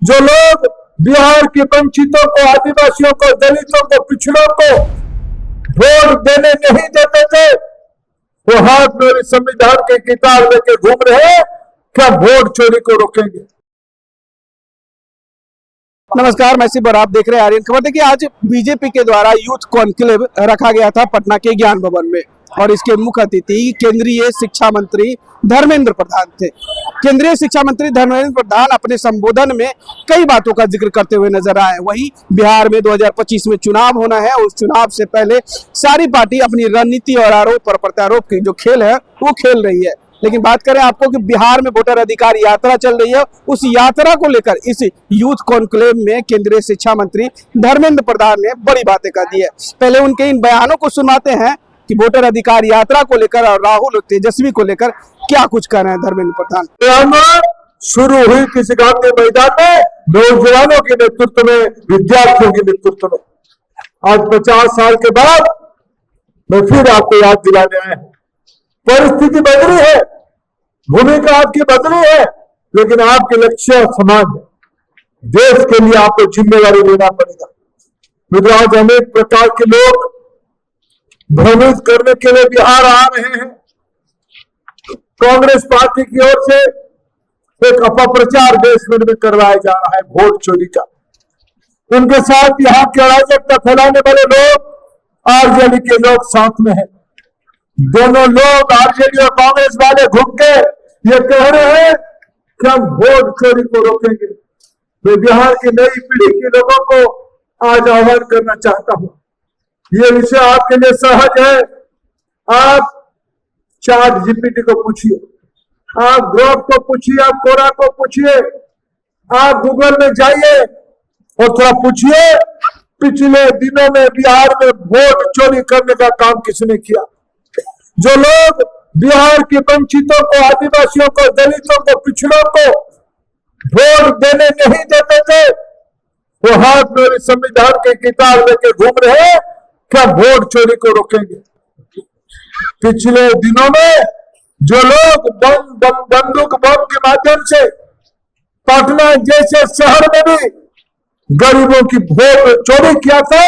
जो लोग बिहार के वंचितों को, आदिवासियों को, दलितों को, पिछड़ों को वोट देने नहीं देते थे, वो हाथ में संविधान की किताब लेके घूम रहे हैं। क्या वोट चोरी को रोकेंगे? नमस्कार, मैं शिव और आप देख रहे हैं आर्यन खबर। देखिए, आज बीजेपी के द्वारा यूथ कॉन्क्लेव रखा गया था पटना के ज्ञान भवन में और इसके मुख्य अतिथि केंद्रीय शिक्षा मंत्री धर्मेंद्र प्रधान थे। केंद्रीय शिक्षा मंत्री धर्मेंद्र प्रधान अपने संबोधन में कई बातों का जिक्र करते हुए नजर आए। वहीं बिहार में 2025 में चुनाव होना है और उस चुनाव से पहले सारी पार्टी अपनी रणनीति और आरोप और प्रत्यारोप की जो खेल है वो खेल रही है। लेकिन बात करें आपको कि बिहार में वोटर अधिकार यात्रा चल रही है, उस यात्रा को लेकर इस यूथ कॉन्क्लेव में केंद्रीय शिक्षा मंत्री धर्मेंद्र प्रधान ने बड़ी बातें कर दी है। पहले उनके इन बयानों को सुनवाते हैं कि वोटर अधिकार यात्रा को लेकर और राहुल तेजस्वी को लेकर क्या कुछ कह रहे हैं धर्मेंद्र प्रधान। शुरू हुई किसी गांधी मैदान में नौजवानों के नेतृत्व में, विद्यार्थियों के नेतृत्व में। आज 50 साल के बाद मैं फिर आपको याद दिलाने आया हूं। परिस्थिति बदली है, भूमिका आपकी बदली है, लेकिन आपके लक्ष्य समान है। देश के लिए आपको जिम्मेदारी लेना पड़ेगा। मित्रों, आज अनेक प्रकार के लोग भ्रमित करने के लिए बिहार आ रहे हैं। कांग्रेस पार्टी की ओर से एक अपप्रचार देश भर में करवाया जा रहा है वोट चोरी का। उनके साथ यहाँ के अराजकता फैलाने वाले लोग, आरजेडी के लोग साथ में हैं। दोनों लोग, आरजेडी और कांग्रेस वाले, घूम के ये कह रहे हैं कि हम वोट चोरी को रोकेंगे। मैं बिहार की नई पीढ़ी के लोगों को आज आह्वान करना चाहता हूं। ये विषय आपके लिए सहज है। आप चैट जीपीटी को पूछिए, आप ग्रोक को पूछिए, आप कोरा को पूछिए, आप गूगल में जाइए और थोड़ा पूछिए पिछले दिनों में बिहार में वोट चोरी करने का काम किसने किया। जो लोग बिहार के वंचितों को, आदिवासियों को, दलितों को, पिछड़ों को वोट देने नहीं देते थे, वो हाथ में संविधान की किताब लेके घूम रहे हैं। क्या वोट चोरी को रोकेंगे? पिछले दिनों में जो लोग बंदूक बम के माध्यम से पटना जैसे शहर में भी गरीबों की वोट चोरी किया था,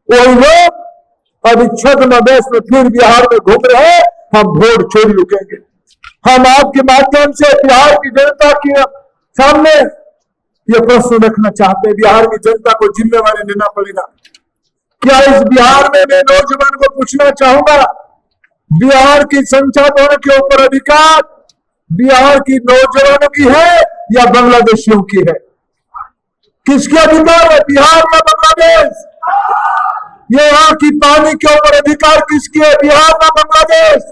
वही लोग अभी छद्मवेश में फिर बिहार में घूम रहे हैं। हम वोट चोरी रुकेंगे। हम आपके माध्यम से बिहार की जनता के सामने ये प्रश्न रखना चाहते हैं। बिहार की जनता को जिम्मेवारी लेना पड़ेगा। क्या इस बिहार में मैं नौजवान को पूछना चाहूंगा, बिहार की संसाधनों के ऊपर अधिकार बिहार की नौजवानों की है या बांग्लादेशियों की है? किसके अधिकार है, बिहार या बांग्लादेश? ये यहाँ की पानी के ऊपर अधिकार किसकी है, बिहार या बांग्लादेश?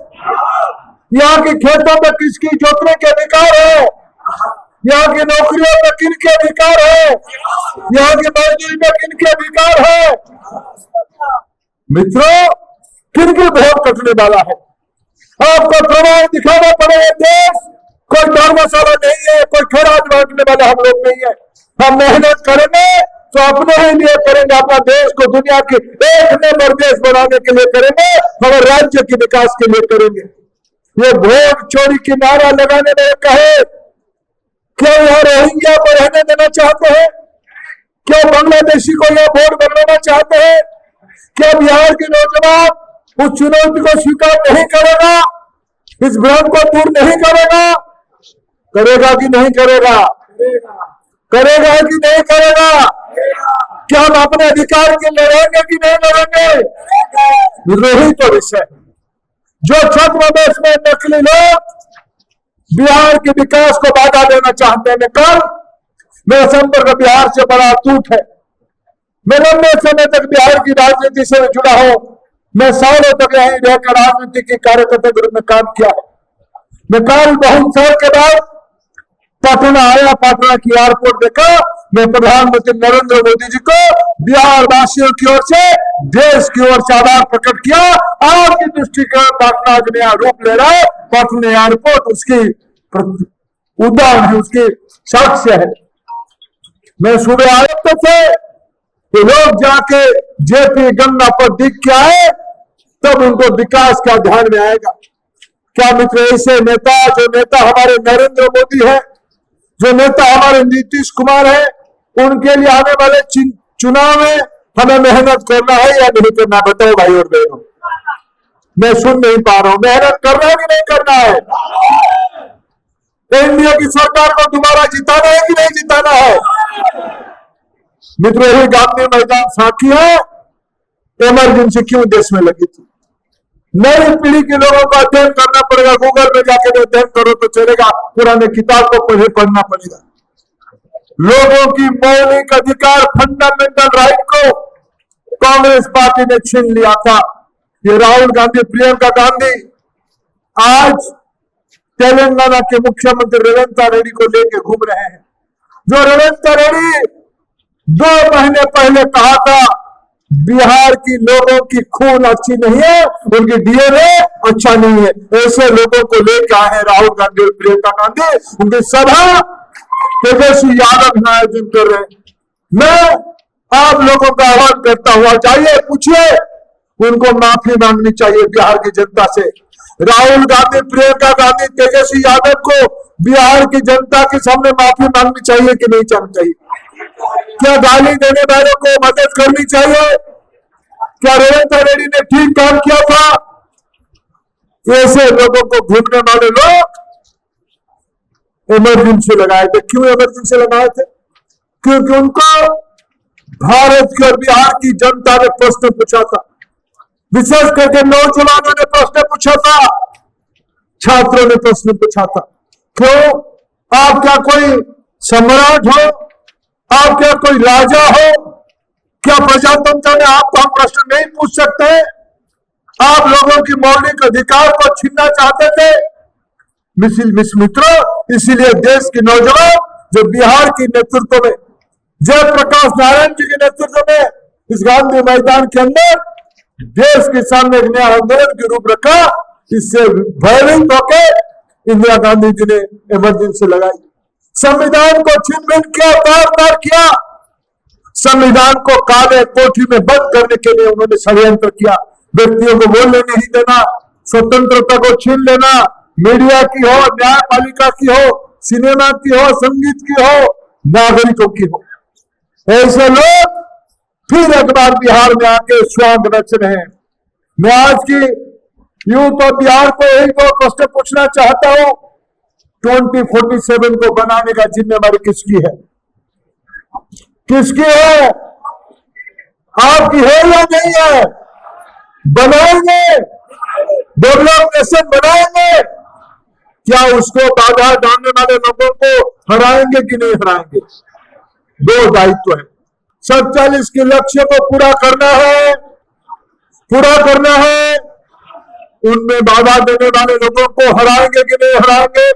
यहाँ की खेतों में किसकी जोतने के अधिकार है? यहाँ की नौकरियों में किनके अधिकार है? यहाँ की मजदूरी में किनके अधिकार है? मित्रों, किनके वोट कटने वाला है? आपको प्रमाण दिखाना पड़ेगा। देश कोई धर्मशाला नहीं है, कोई खराज बांटने वाला हम लोग नहीं है। हम मेहनत करेंगे तो अपने ही लिए करेंगे, अपना देश को दुनिया के एक नंबर देश बनाने के लिए करेंगे, हमारे राज्य के विकास के लिए करेंगे। ये वोट चोरी की नारा लगाने में कहे, क्यों यहाँ रोहिंग्या को रहने देना चाहते हैं? क्यों बांग्लादेशी को यह वोट बनाना चाहते हैं? क्या बिहार के नौजवान उस चुनौती को स्वीकार नहीं करेगा? इस भ्रम को दूर नहीं करेगा? करेगा कि नहीं करेगा? करेगा कि नहीं करेगा? क्या हम अपने अधिकार के लड़ेंगे कि नहीं लड़ेंगे? यही तो विषय। जो छद्मवेश में नकली लोग बिहार के विकास को बाधा देना चाहते हैं। कल मेरा संपर्क बिहार से बड़ा अटूट है। मैं लंबे समय तक बिहार की राजनीति से जुड़ा हूं। मैं सालों तक यहीं रहकर राजनीति के कार्यकर्ता के रूप में काम किया है। मैं कल बहुत साल के बाद पटना आया, पटना की एयरपोर्ट देखा। मैं प्रधानमंत्री नरेंद्र मोदी जी को बिहार वासियों की ओर से, देश की ओर से आभार प्रकट किया। आज की दृष्टिकोण पटना जो नया रूप ले रहा है, पटना एयरपोर्ट उसकी उदाहरण है, उसके साक्ष्य है। मैं सुबह आयुक्त थे तो लोग जाके जेपी गंगा पर दिख के आए, तब उनको विकास का ध्यान में आएगा। क्या मित्र, ऐसे नेता, जो नेता हमारे नरेंद्र मोदी है, जो नेता हमारे नीतीश कुमार है, उनके लिए आने वाले चुनाव में हमें मेहनत करना है या नहीं करना, बताओ भाई और बहनों। मैं सुन नहीं पा रहा हूं, मेहनत करना है कि नहीं करना है? एनडीए की सरकार को दोबारा जिताना है कि नहीं जिताना है? मित्रों, यही गांधी मैदान साक्षी है इमरजेंसी क्यों देश में लगी थी। नई पीढ़ी के लोगों को अध्ययन करना पड़ेगा, गूगल में जाकर अध्ययन करो तो चलेगा, पुराने किताब को पढ़ना पड़ेगा। लोगों की मौलिक अधिकार, फंडामेंटल राइट को कांग्रेस पार्टी ने छीन लिया था। ये राहुल गांधी, प्रियंका गांधी आज तेलंगाना के मुख्यमंत्री रेवंत रेड्डी को लेके घूम रहे हैं। जो रेवंत रेड्डी 2 महीने पहले कहा था बिहार की लोगों की खून अच्छी नहीं है, उनकी डीएनए अच्छा नहीं है, ऐसे लोगों को लेकर आए हैं राहुल गांधी और प्रियंका गांधी। उनकी सभा तेजस्वी यादव आयोजन कर रहे हैं। मैं आप लोगों का आह्वान करता हुआ, जाइए पूछिए, उनको माफी मांगनी चाहिए बिहार की जनता से। राहुल गांधी, प्रियंका गांधी, तेजस्वी यादव को बिहार की जनता के सामने माफी मांगनी चाहिए कि नहीं चाहिए? क्या गाली देने वालों को मदद करनी चाहिए? क्या रेवंत रेड्डी ने ठीक काम किया था? ऐसे लोगों को घूमने वाले लोग इमरजेंसी लगाए थे। क्यों इमरजेंसी लगाए थे? क्योंकि उनको भारत की और बिहार की जनता ने प्रश्न पूछा था, विशेष करके नौजवानों ने प्रश्न पूछा था, छात्रों ने प्रश्न पूछा था। क्यों? आप क्या कोई सम्राट हो? आप क्या कोई राजा हो? क्या प्रजातंत्र में आपको हम प्रश्न नहीं पूछ सकते? आप लोगों की मौलिक अधिकार को छीनना चाहते थे मित्रों। इसीलिए देश के नौजवान जो बिहार के नेतृत्व में, जयप्रकाश नारायण जी के नेतृत्व में इस गांधी मैदान के अंदर देश के सामने एक नया आंदोलन के रूप रखा। इससे भयभीत होकर इंदिरा गांधी जी ने इमरजेंसी लगाई, संविधान को छीन किया, तार किया, संविधान को काले कोठरी में बंद करने के लिए उन्होंने षड्यंत्र किया। व्यक्तियों को बोलने नहीं देना, स्वतंत्रता को छीन लेना, मीडिया की हो, न्यायपालिका की हो, सिनेमा की हो, संगीत की हो, नागरिकों की हो। ऐसे लोग फिर एक बार बिहार में आके स्वांग रच रहे हैं। मैं आज की यूथ और बिहार को यही 2 प्रश्न पूछना चाहता हूं। 2047 को बनाने का जिम्मेवारी किसकी है? किसकी है? आपकी है या नहीं है? बनाएंगे, डेवलप नेशन बनाएंगे। क्या उसको बाधा डालने वाले लोगों को हराएंगे कि नहीं हराएंगे? 2 दायित्व है। 47 के लक्ष्य को पूरा करना है, उनमें बाधा देने वाले लोगों को हराएंगे कि नहीं हराएंगे?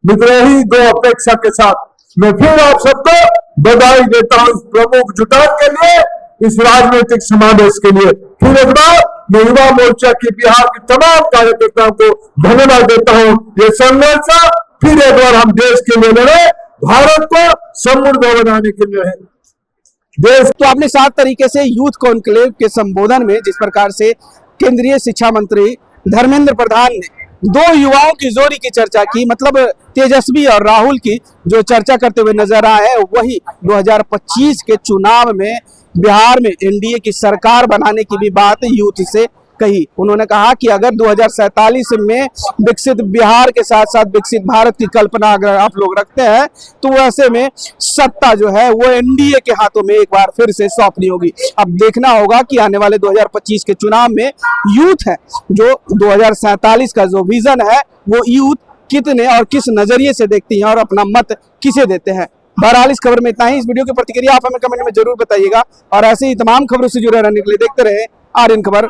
मित्र, ही 2 अपेक्षा के साथ मैं फिर आप सबको बधाई देता हूं इस प्रमुख जुटान के लिए, इस राजनीतिक समावेश के लिए। फिर एक बार मैं युवा मोर्चा की बिहार के तमाम कार्यकर्ताओं को धन्यवाद देता हूं। ये संघर्ष फिर एक बार हम देश के लिए लड़े, भारत को समृद्ध बनाने के लिए है। देश तो आपने 7 तरीके से यूथ कॉन्क्लेव के संबोधन में जिस प्रकार से केंद्रीय शिक्षा मंत्री धर्मेंद्र प्रधान ने 2 युवाओं की जोड़ी की चर्चा की, मतलब तेजस्वी और राहुल की जो चर्चा करते हुए नजर आए, वही 2025 के चुनाव में बिहार में एनडीए की सरकार बनाने की भी बात यूथ से कही। उन्होंने कहा कि अगर 2047 में विकसित बिहार के साथ साथ विकसित भारत की कल्पना अगर आप लोग रखते हैं तो वैसे में सत्ता जो है वो एनडीए के हाथों में एक बार फिर से सौंपनी होगी। अब देखना होगा कि आने वाले 2025 के चुनाव में यूथ है जो 2047 का जो विजन है वो यूथ कितने और किस नजरिए से देखती हैं और अपना मत किसे देते हैं। बहरहाल इस खबर में इतना ही। इस वीडियो की प्रतिक्रिया आप हमें कमेंट में जरूर बताइएगा और ऐसे ही तमाम खबरों से जुड़े रहने के लिए देखते रहे आर्यन खबर।